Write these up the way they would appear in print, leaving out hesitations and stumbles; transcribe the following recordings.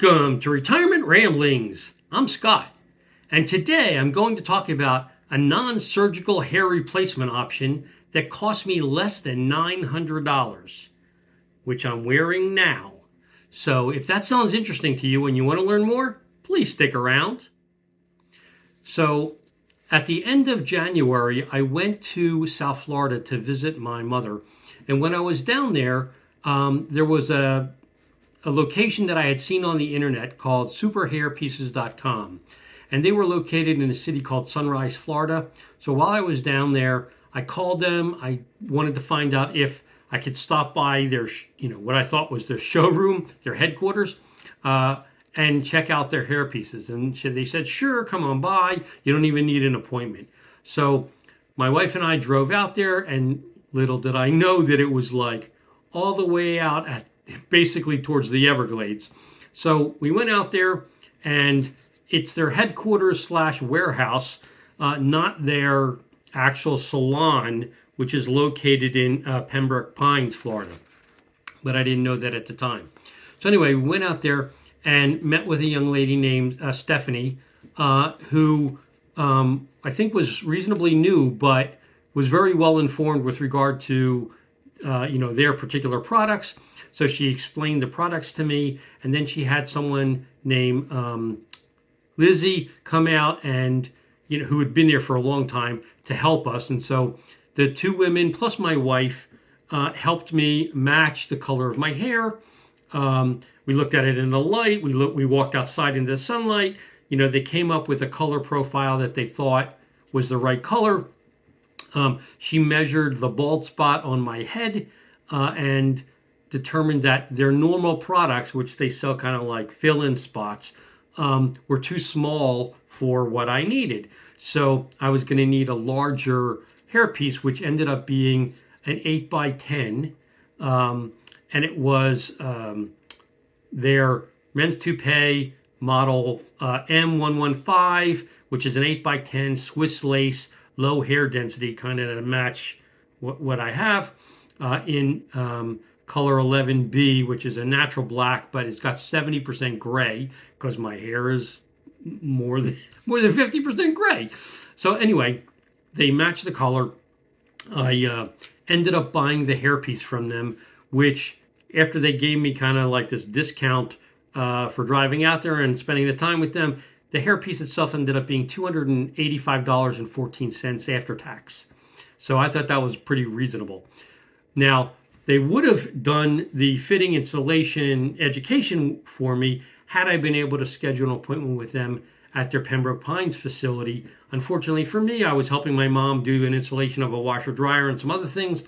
Welcome to Retirement Ramblings. I'm Scott, and today I'm going to talk about a non-surgical hair replacement option that cost me less than $900, which I'm wearing now. So if that sounds interesting to you and you want to learn more, please stick around. So at the end of January, I went to South Florida to visit my mother. And when I was down there, there was a location that I had seen on the internet called superhairpieces.com. And they were located in a city called Sunrise, Florida. So while I was down there, I called them. I wanted to find out if I could stop by their, what I thought was their showroom, their headquarters, and check out their hair pieces. And they said, sure, come on by. You don't even need an appointment. So my wife and I drove out there, and little did I know that it was like all the way out at basically towards the Everglades. So we went out there, and it's their headquarters / warehouse, not their actual salon, which is located in Pembroke Pines, Florida. But I didn't know that at the time. So anyway, we went out there and met with a young lady named Stephanie, who I think was reasonably new, but was very well informed with regard to their particular products. So she explained the products to me, and then she had someone named Lizzie come out and who had been there for a long time to help us. And so the two women plus my wife helped me match the color of my hair. We looked at it in the light. We walked outside into the sunlight. They came up with a color profile that they thought was the right color. She measured the bald spot on my head and determined that their normal products, which they sell kind of like fill-in spots, were too small for what I needed. So I was going to need a larger hairpiece, which ended up being an 8x10. And it was their men's toupee model M115, which is an 8x10 Swiss lace, low hair density, kind of to match what I have, in color 11B, which is a natural black, but it's got 70% gray because my hair is more than 50% gray. So anyway, they matched the color. I ended up buying the hairpiece from them, which after they gave me kind of like this discount for driving out there and spending the time with them, the hairpiece itself ended up being $285.14 after tax. So I thought that was pretty reasonable. Now, they would have done the fitting, installation, education for me had I been able to schedule an appointment with them at their Pembroke Pines facility. Unfortunately for me, I was helping my mom do an installation of a washer dryer and some other things,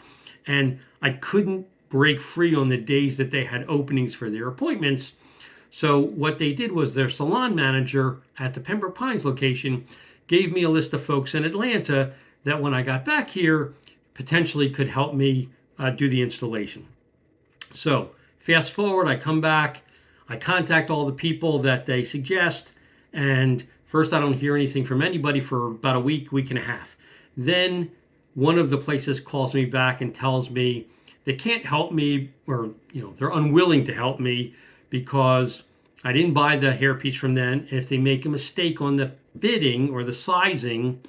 and I couldn't break free on the days that they had openings for their appointments. So what they did was their salon manager at the Pembroke Pines location gave me a list of folks in Atlanta that when I got back here potentially could help me do the installation. So fast forward, I come back, I contact all the people that they suggest, and first I don't hear anything from anybody for about a week and a half. Then one of the places calls me back and tells me they can't help me, or they're unwilling to help me because I didn't buy the hairpiece from them. And if they make a mistake on the fitting or the sizing,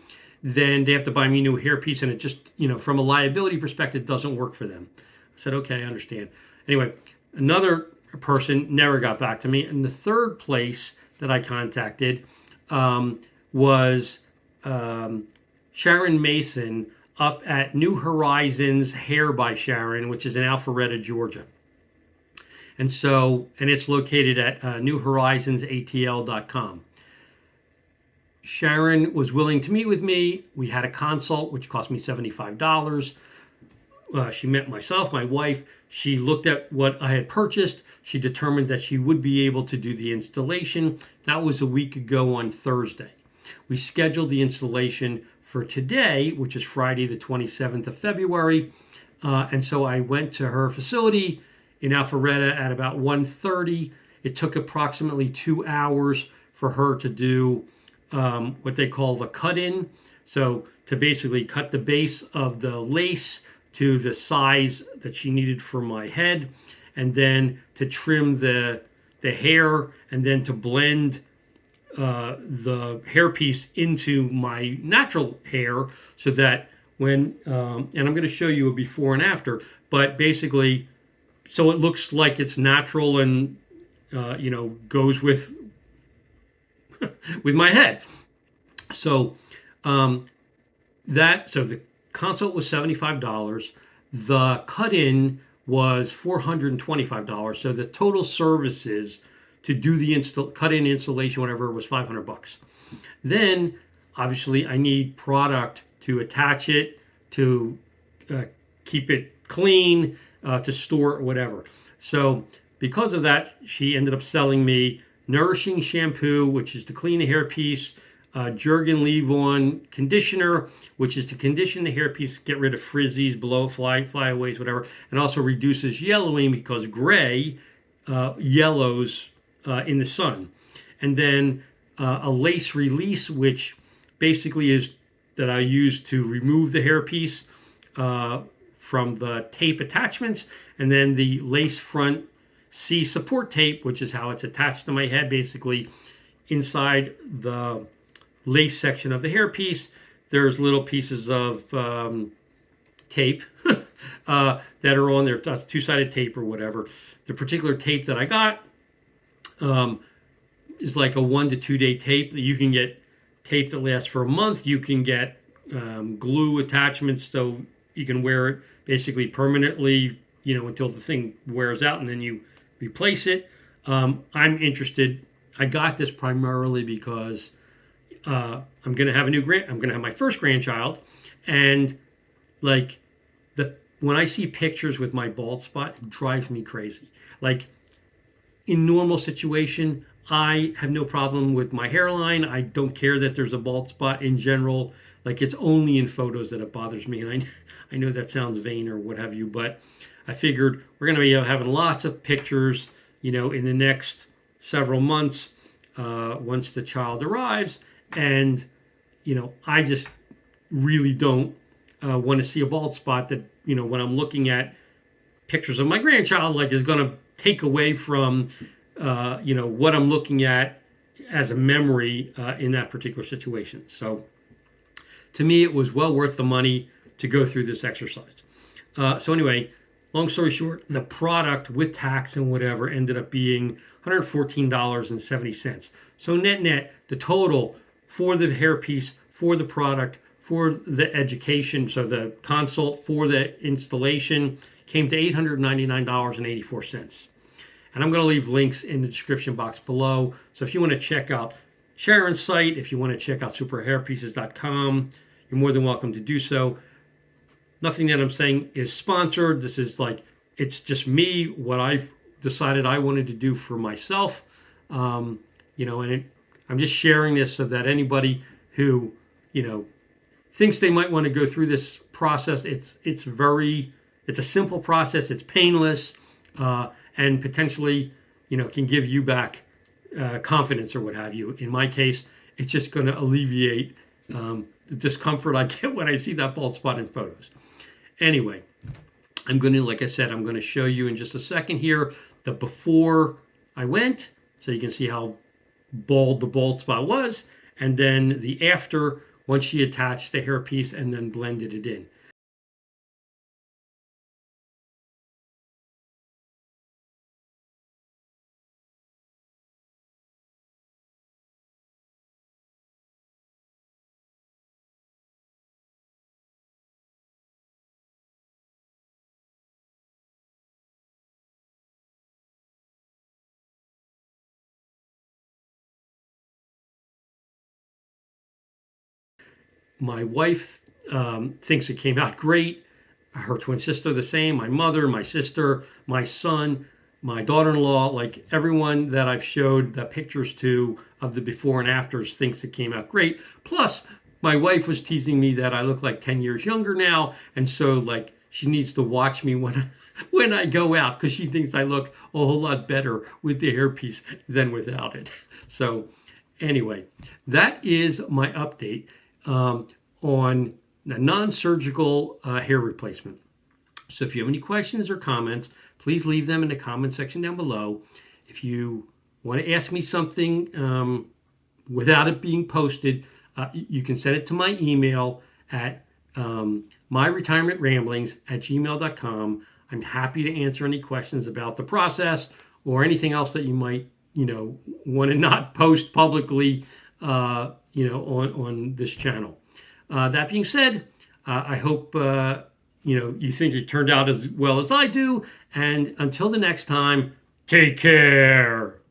then they have to buy me a new hairpiece, and it just, from a liability perspective, doesn't work for them. I said, okay, I understand. Anyway, another person never got back to me. And the third place that I contacted was Sharon Mason up at New Horizons Hair by Sharon, which is in Alpharetta, Georgia. And it's located at newhorizonsatl.com. Sharon was willing to meet with me. We had a consult, which cost me $75. She met myself, my wife. She looked at what I had purchased. She determined that she would be able to do the installation. That was a week ago on Thursday. We scheduled the installation for today, which is Friday, the 27th of February. And so I went to her facility in Alpharetta at about 1:30. It took approximately 2 hours for her to do what they call the cut-in. So to basically cut the base of the lace to the size that she needed for my head, and then to trim the the hair and then to blend the hairpiece into my natural hair so that when, and I'm going to show you a before and after, but basically, so it looks like it's natural and, goes with, with my head. So, so the consult was $75. The cut-in was $425. So the total services to do the cut-in installation, whatever, was $500. Then, obviously, I need product to attach it, to keep it clean, to store it, whatever. So because of that, she ended up selling me Nourishing Shampoo, which is to clean the hairpiece, Jergen Leave-On Conditioner, which is to condition the hairpiece, get rid of frizzies, flyaways, whatever, and also reduces yellowing because gray yellows in the sun. And then a lace release, which basically is that I use to remove the hairpiece from the tape attachments, and then the lace front C support tape, which is how it's attached to my head, basically inside the lace section of the hairpiece. There's little pieces of tape that are on there, two-sided tape or whatever. The particular tape that I got is like a 1 to 2 day tape. You can get tape that lasts for a month. You can get glue attachments so you can wear it basically permanently, until the thing wears out and then you replace it. I'm interested. I got this primarily because I'm going to have I'm going to have my first grandchild, and like when I see pictures with my bald spot, it drives me crazy. Like in normal situation, I have no problem with my hairline. I don't care that there's a bald spot in general. Like it's only in photos that it bothers me. And I know that sounds vain or what have you, but I figured we're going to be having lots of pictures, in the next several months once the child arrives. And, I just really don't want to see a bald spot that, when I'm looking at pictures of my grandchild, like is going to take away from, what I'm looking at as a memory in that particular situation. So to me, it was well worth the money to go through this exercise. So anyway, long story short, the product with tax and whatever ended up being $114.70. So net, the total for the hairpiece, for the product, for the education, so the consult, for the installation, came to $899.84. And I'm going to leave links in the description box below. So if you want to check out Sharon's site, if you want to check out superhairpieces.com, you're more than welcome to do so. Nothing that I'm saying is sponsored. This is it's just me, what I've decided I wanted to do for myself. I'm just sharing this so that anybody who, thinks they might want to go through this process, it's a simple process, it's painless, and potentially, can give you back confidence or what have you. In my case, it's just going to alleviate the discomfort I get when I see that bald spot in photos. Anyway, like I said, I'm going to show you in just a second here the before I went, so you can see how bald the bald spot was, and then the after once she attached the hairpiece and then blended it in. My wife thinks it came out great. Her twin sister the same. My mother, my sister, my son, my daughter-in-law, like everyone that I've showed the pictures to of the before and afters thinks it came out great. Plus, my wife was teasing me that I look like 10 years younger now, and so she needs to watch me when I go out because she thinks I look a whole lot better with the hairpiece than without it. So anyway, that is my update on a non-surgical hair replacement. So if you have any questions or comments, please leave them in the comment section down below. If you want to ask me something without it being posted, you can send it to my email at myretirementramblings@gmail.com. I'm happy to answer any questions about the process or anything else that you might, want to not post publicly, on this channel. That being said, I hope you think it turned out as well as I do. And until the next time, take care.